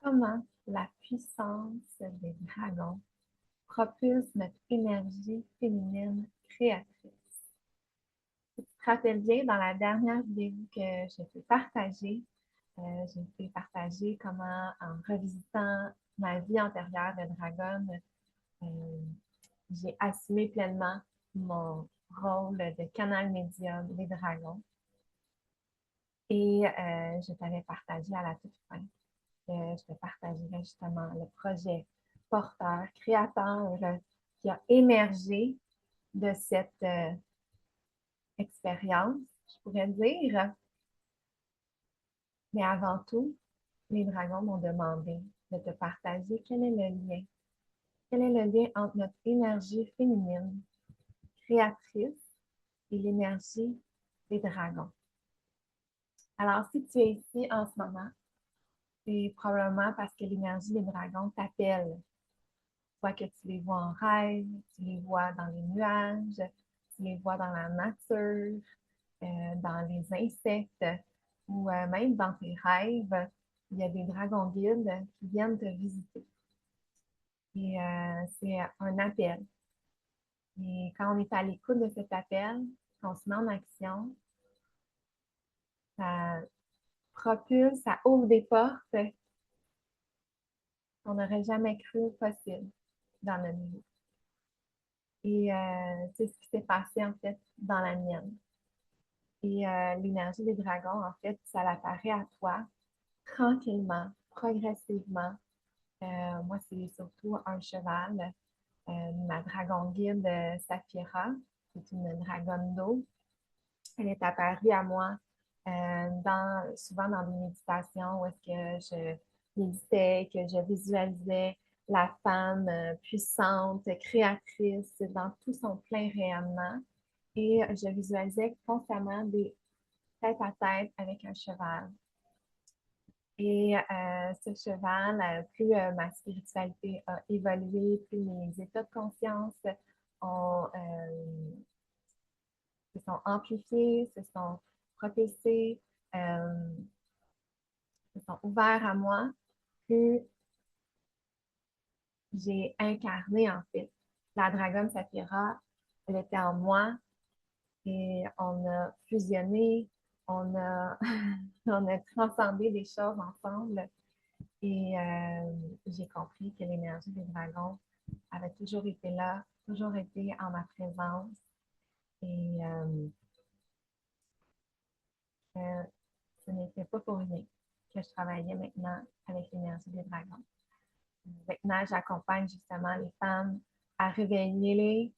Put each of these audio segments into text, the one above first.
Comment la puissance des dragons propulse notre énergie féminine créatrice? Tu te rappelles bien, dans la dernière vidéo que je t'ai partagée, j'ai fait partager comment, en revisitant ma vie antérieure de dragonne, euh, j'ai assumé pleinement mon rôle de canal médium des dragons. Et je t'avais partagé à la toute fin que je te partagerai justement le projet porteur, créateur qui a émergé de cette expérience, je pourrais dire. Mais avant tout, les dragons m'ont demandé de te partager quel est le lien. Quel est le lien entre notre énergie féminine créatrice et l'énergie des dragons. Alors, si tu es ici en ce moment, c'est probablement parce que l'énergie des dragons t'appelle. Soit que tu les vois en rêve, tu les vois dans les nuages, tu les vois dans la nature, dans les insectes ou même dans tes rêves, il y a des dragons guides qui viennent te visiter. Et c'est un appel. Et quand on est à l'écoute de cet appel, quand on se met en action, ça propulse, ça ouvre des portes qu'on n'aurait jamais cru possible dans notre vie. Et c'est ce qui s'est passé en fait dans la mienne. Et l'énergie des dragons, en fait, ça apparaît à toi tranquillement, progressivement. Moi, c'est surtout un cheval, ma dragon guide Saphira, c'est une dragonne d'eau. Elle est apparue à moi souvent dans des méditations où est-ce que je méditais, que je visualisais la femme puissante, créatrice, dans tout son plein rayonnement. Et je visualisais constamment des tête à tête avec un cheval. Et ce cheval, plus ma spiritualité a évolué, plus mes états de conscience ont, se sont amplifiés, se sont propulsés, euh, se sont ouverts à moi, plus j'ai incarné en fait. La dragonne Saphira, elle était en moi et on a fusionné, on a, on a transcendé des choses ensemble. Et j'ai compris que l'énergie des dragons avait toujours été là, toujours été en ma présence. Et euh, ce n'était pas pour rien que je travaillais maintenant avec l'énergie des dragons. Maintenant, j'accompagne justement les femmes à réveiller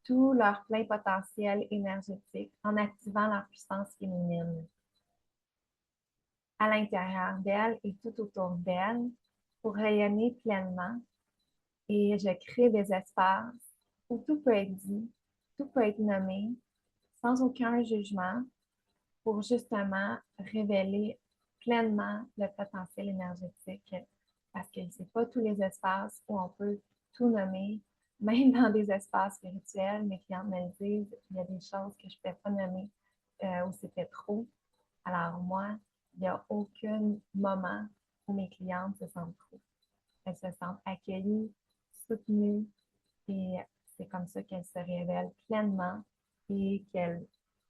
tout leur plein potentiel énergétique en activant leur puissance féminine à l'intérieur d'elles et tout autour d'elles pour rayonner pleinement. Et je crée des espaces où tout peut être dit, tout peut être nommé, sans aucun jugement, pour justement révéler pleinement le potentiel énergétique. Parce que ce n'est pas tous les espaces où on peut tout nommer, même dans des espaces spirituels, mes clientes me le disent, il y a des choses que je ne peux pas nommer où c'était trop. Alors moi, il n'y a aucun moment où mes clientes se sentent trop. Elles se sentent accueillies, soutenues, et c'est comme ça qu'elles se révèlent pleinement et qu'elles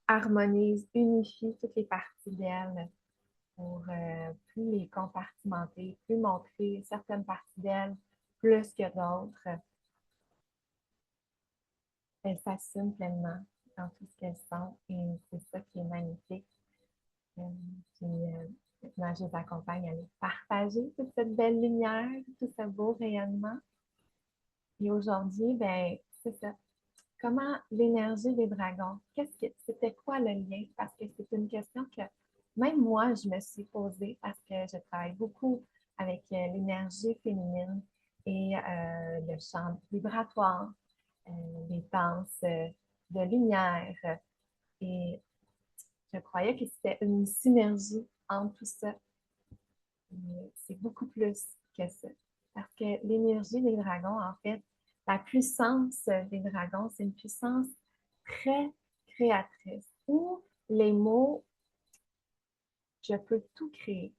harmonisent, unifient toutes les parties d'elles pour plus les compartimenter, plus montrer certaines parties d'elles plus que d'autres. Elles s'assument pleinement dans tout ce qu'elles sont et c'est ça qui est magnifique. Euh, puis, maintenant, je les accompagne à les partager toute cette belle lumière, tout ce beau rayonnement. Et aujourd'hui, ben, c'est ça. Comment l'énergie des dragons, c'était quoi le lien? Parce que c'est une question que même moi, je me suis posée parce que je travaille beaucoup avec l'énergie féminine et le champ vibratoire, euh, les danses de lumière. Et je croyais que c'était une synergie entre tout ça. C'est beaucoup plus que ça. Parce que l'énergie des dragons, en fait, la puissance des dragons, c'est une puissance très créatrice. Où les mots, je peux tout créer.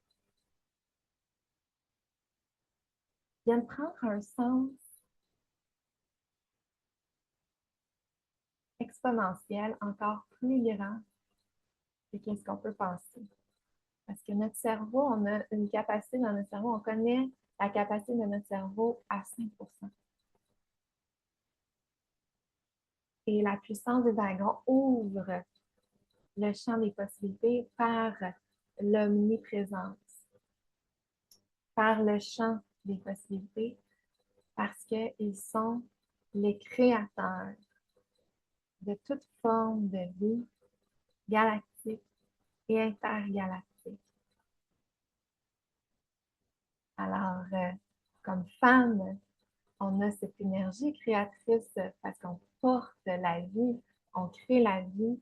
viennent prendre un sens exponentiel, encore plus grand que ce qu'on peut penser. Parce que notre cerveau, on a une capacité dans notre cerveau, on connaît la capacité de notre cerveau à 5%. Et la puissance des dragons ouvre le champ des possibilités par l'omniprésence, par le champ des possibilités, parce qu'ils sont les créateurs de toute forme de vie galactique et intergalactique. Alors, comme femme, on a cette énergie créatrice parce qu'on porte la vie, on crée la vie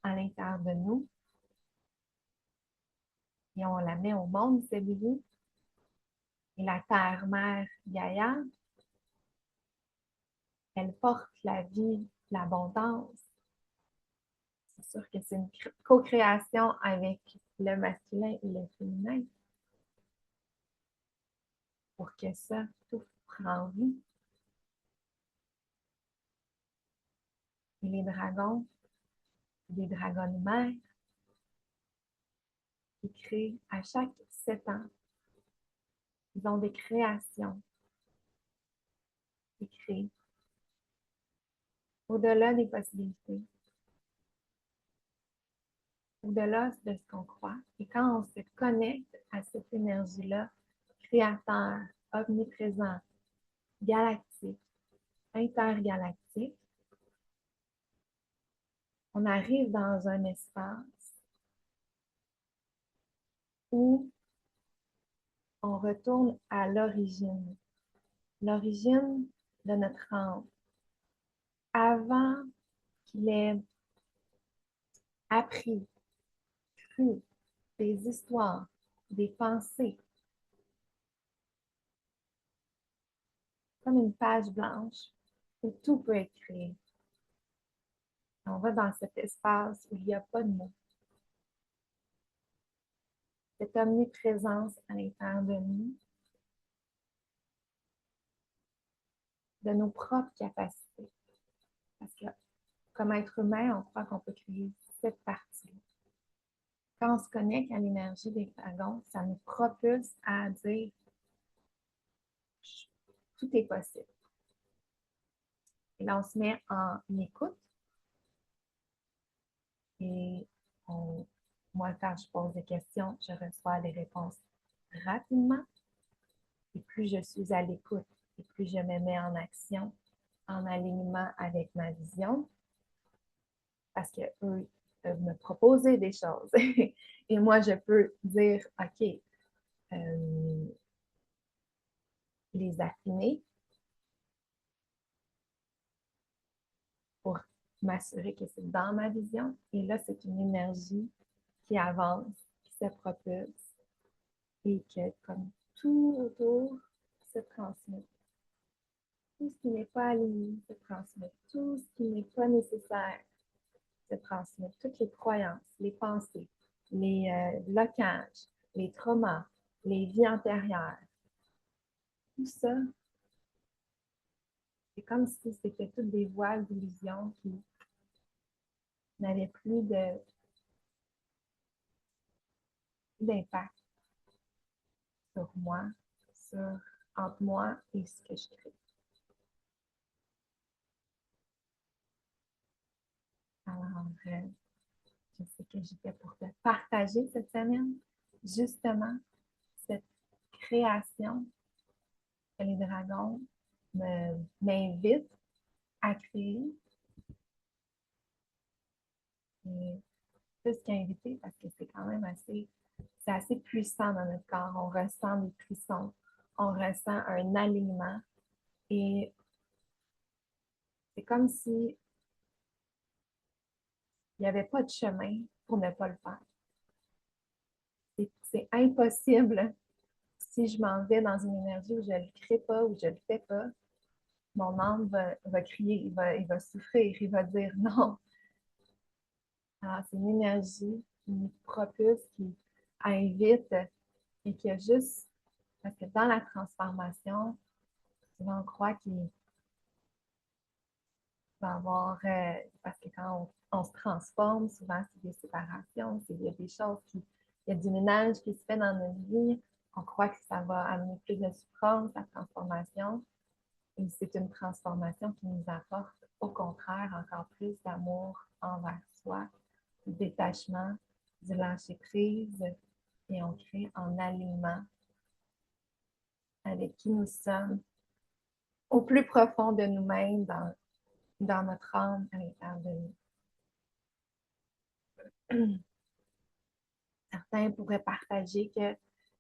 à l'intérieur de nous et on la met au monde, cette vie. Et la terre-mère Gaïa, elle porte la vie, l'abondance. C'est sûr que c'est une co-création avec le masculin et le féminin pour que ça tout prenne vie. Et les dragons, des dragons mères, qui créent à chaque 7 ans. Ils ont des créations qui créent au-delà des possibilités, au-delà de ce qu'on croit. Et quand on se connecte à cette énergie-là, créateur, omniprésent, galactique, intergalactique, on arrive dans un espace où on retourne à l'origine de notre âme, avant qu'il ait appris, cru, des histoires, des pensées, comme une page blanche où tout peut être créé. On va dans cet espace où il n'y a pas de mots. Cette omniprésence à l'intérieur de nous, de nos propres capacités. Parce que comme être humain, on croit qu'on peut créer cette partie. Quand on se connecte à l'énergie des dragons, ça nous propulse à dire tout est possible. Et là, on se met en écoute et moi, quand je pose des questions, je reçois des réponses rapidement. Et plus je suis à l'écoute, et plus je me mets en action, en alignement avec ma vision, parce qu'eux peuvent me proposer des choses. Et moi, je peux dire, OK, les affiner pour m'assurer que c'est dans ma vision. Et là, c'est une énergie qui avance, qui se propulse et que, comme tout autour, se transmet. Tout ce qui n'est pas aligné se transmet. Tout ce qui n'est pas nécessaire se transmet. Toutes les croyances, les pensées, les blocages, les traumas, les vies antérieures. Tout ça, c'est comme si c'était toutes des voiles d'illusion qui n'avaient plus d'impact sur moi, sur entre moi et ce que je crée. Alors, je sais que j'étais pour te partager cette semaine, justement, cette création que les dragons m'invitent à créer. Et plus qu'inviter, parce que c'est quand même c'est assez puissant dans notre corps. On ressent des frissons, on ressent un alignement et c'est comme si il n'y avait pas de chemin pour ne pas le faire. C'est impossible si je m'en vais dans une énergie où je ne le crée pas, où je ne le fais pas. Mon âme va crier, il va souffrir, il va dire non. Alors, c'est une énergie qui nous propulse, qui invite et qui a juste Parce que dans la transformation, souvent on croit qu'il va y avoir, parce que quand on se transforme, souvent c'est des séparations, il y a des choses il y a du ménage qui se fait dans notre vie. On croit que ça va amener plus de souffrance, la transformation. Et c'est une transformation qui nous apporte, au contraire, encore plus d'amour envers soi, du détachement, du lâcher-prise, et on crée en alignement avec qui nous sommes, au plus profond de nous-mêmes, dans notre âme, à l'intérieur de nous. Certains pourraient partager que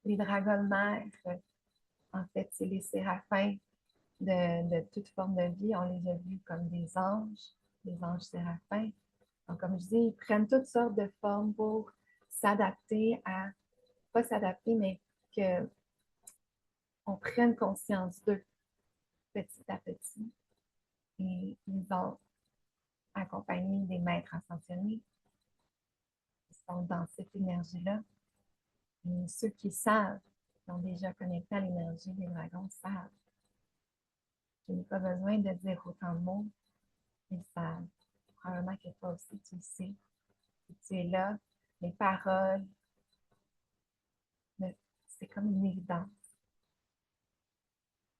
les dragons de mer, en fait, c'est les séraphins de toute forme de vie. On les a vus comme des anges séraphins. Donc, comme je dis, ils prennent toutes sortes de formes pour s'adapter à, pas s'adapter, mais qu'on prenne conscience d'eux petit à petit. Et ils ont accompagné des maîtres ascensionnés qui sont dans cette énergie-là. Et ceux qui savent, qui ont déjà connecté à l'énergie des dragons, savent. Je n'ai pas besoin de dire autant de mots. Ils savent. Probablement que toi aussi, tu le sais. Si tu es là, les paroles, c'est comme une évidence.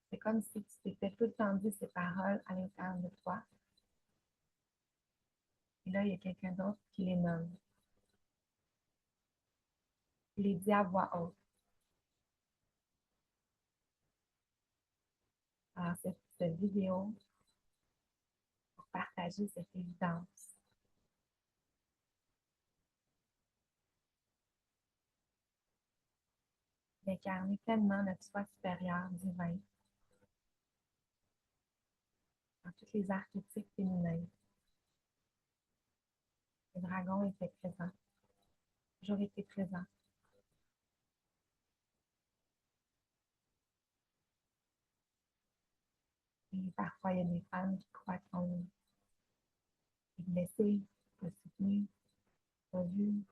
C'est comme si tu t'étais tout le temps dit ces paroles à l'intérieur de toi. Et là, il y a quelqu'un d'autre qui les nomme. Il les dit à voix haute. Alors, cette vidéo, pour partager cette évidence, d'incarner pleinement notre soi supérieur divin dans tous les archétypes féminins. Le dragon était présent, toujours été présent. Et parfois, il y a des femmes qui croient qu'on est blessées, pas soutenues, pas vues,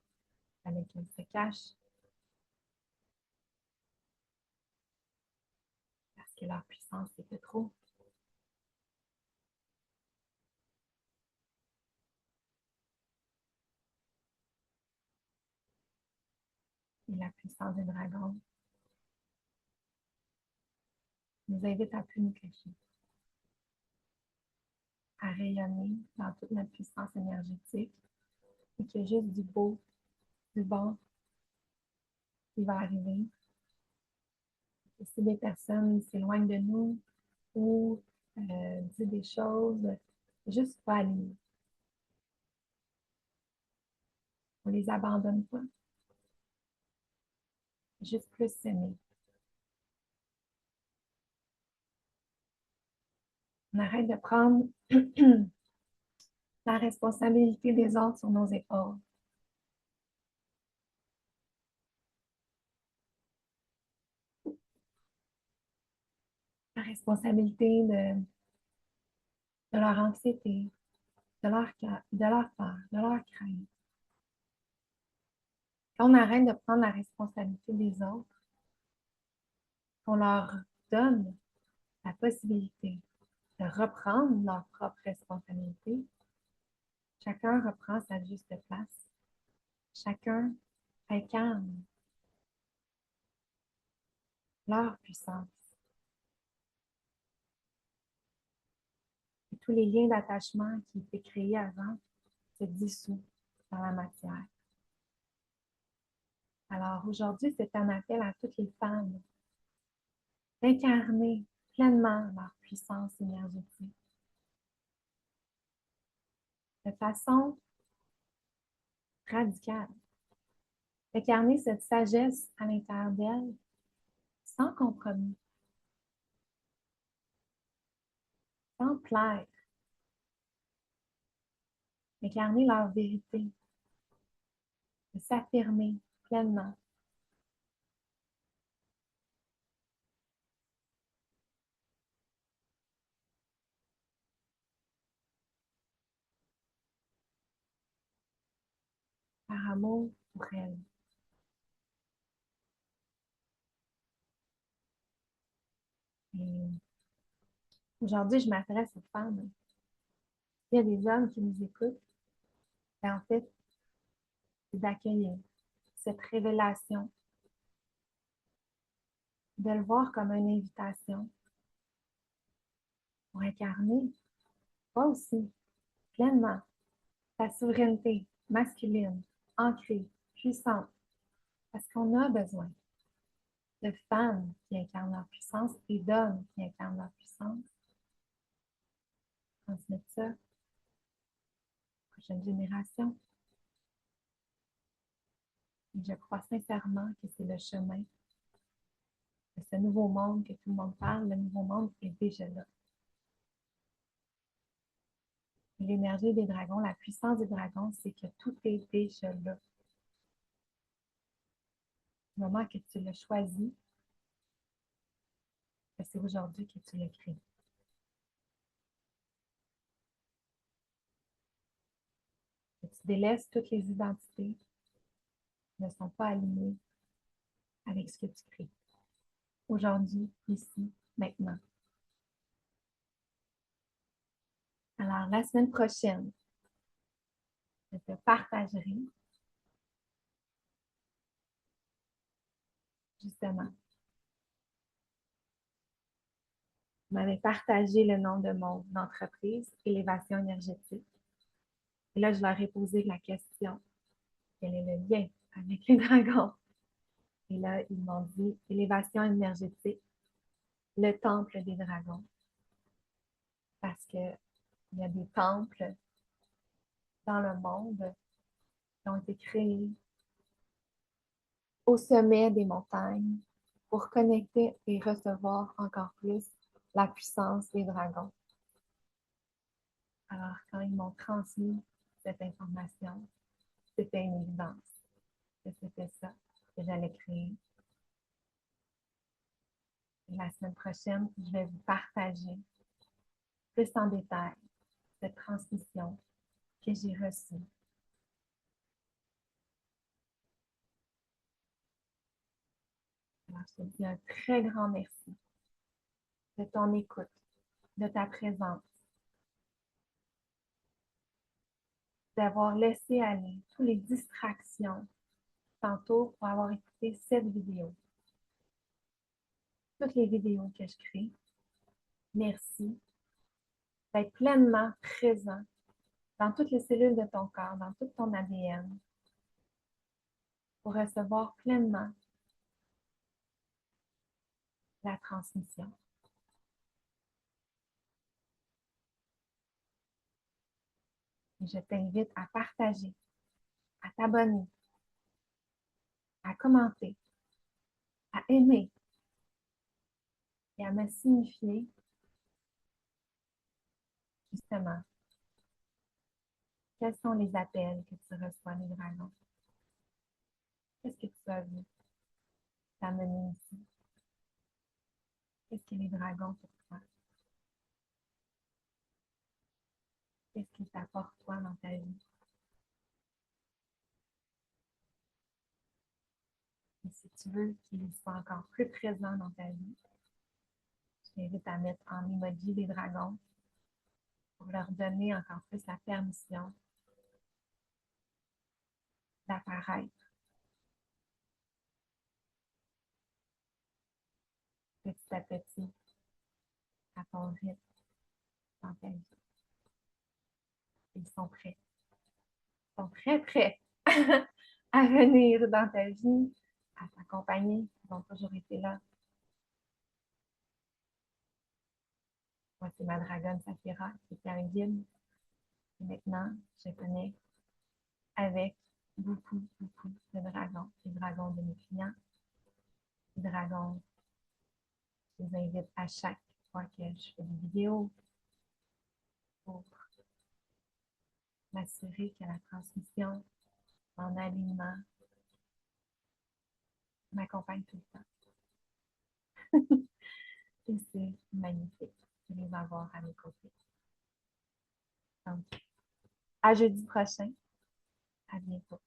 avec qu'elles se cachent parce que leur puissance était trop. Et la puissance des dragons nous invite à plus nous cacher, à rayonner dans toute notre puissance énergétique et qu'il y a juste du beau, du bon qui va arriver. Et si des personnes s'éloignent de nous ou disent des choses, juste pas aller. On les abandonne pas. Juste plus s'aimer. On arrête de prendre la responsabilité des autres sur nos épaules. La responsabilité de leur anxiété, de leur peur, de leur crainte. Quand on arrête de prendre la responsabilité des autres, qu'on leur donne la possibilité de reprendre leur propre responsabilité, chacun reprend sa juste place. Chacun incarne leur puissance. Et tous les liens d'attachement qui étaient créés avant se dissouent dans la matière. Alors aujourd'hui, c'est un appel à toutes les femmes d'incarner pleinement leur puissance énergétique de façon radicale. D'incarner cette sagesse à l'intérieur d'elles sans compromis, sans plaire. D'incarner leur vérité, de s'affirmer pleinement. Par amour pour elles. Et aujourd'hui, je m'adresse aux femmes. Il y a des hommes qui nous écoutent. Et en fait, c'est d'accueillir cette révélation, de le voir comme une invitation pour incarner, toi aussi, pleinement, ta souveraineté masculine, ancrée, puissante, parce qu'on a besoin de femmes qui incarnent leur puissance et d'hommes qui incarnent leur puissance. Transmettre ça aux prochaines générations. Et je crois sincèrement que c'est le chemin de ce nouveau monde que tout le monde parle. Le nouveau monde est déjà là. L'énergie des dragons, la puissance des dragons, c'est que tout est déjà là. Du moment que tu l'as choisi, c'est aujourd'hui que tu l'as créé. Que tu délaisses toutes les identités qui ne sont pas alignées avec ce que tu crées. Aujourd'hui, ici, maintenant. Alors, la semaine prochaine, je te partagerai justement. Je m'avais partagé le nom de mon entreprise, Élévation énergétique. Et là, je leur ai posé la question, quel est le lien avec les dragons? Et là, ils m'ont dit, Élévation énergétique, le temple des dragons. Parce qu'il y a des temples dans le monde qui ont été créés au sommet des montagnes pour connecter et recevoir encore plus la puissance des dragons. Alors, quand ils m'ont transmis cette information, c'était une évidence que c'était ça que j'allais créer. Et la semaine prochaine, je vais vous partager plus en détail cette transmission que j'ai reçue. Alors, je te dis un très grand merci de ton écoute, de ta présence, d'avoir laissé aller toutes les distractions tantôt pour avoir écouté cette vidéo. Toutes les vidéos que je crée. Merci d'être pleinement présent dans toutes les cellules de ton corps, dans tout ton ADN, pour recevoir pleinement la transmission. Et je t'invite à partager, à t'abonner, à commenter, à aimer et à me signifier justement quels sont les appels que tu reçois des dragons. Qu'est-ce que tu as vu t'amener ici? Qu'est-ce que les dragons pour toi? Qu'est-ce qu'ils t'apportent toi dans ta vie? Et si tu veux qu'ils soient encore plus présents dans ta vie, je t'invite à mettre en emoji des dragons pour leur donner encore plus la permission d'apparaître petit à petit à ton rythme dans ta vie. Ils sont prêts. Ils sont très prêts à venir dans ta vie, à t'accompagner. Ils ont toujours été là. Moi, c'est ma dragonne Saphira qui était un guide. Et maintenant, je connais avec beaucoup, beaucoup de dragons. Les dragons de mes clients, les dragons, je les invite à chaque fois que je fais des vidéos pour m'assurer que la transmission en alignement m'accompagne tout le temps. Et c'est magnifique de les avoir à mes côtés. Donc, à jeudi prochain. À bientôt.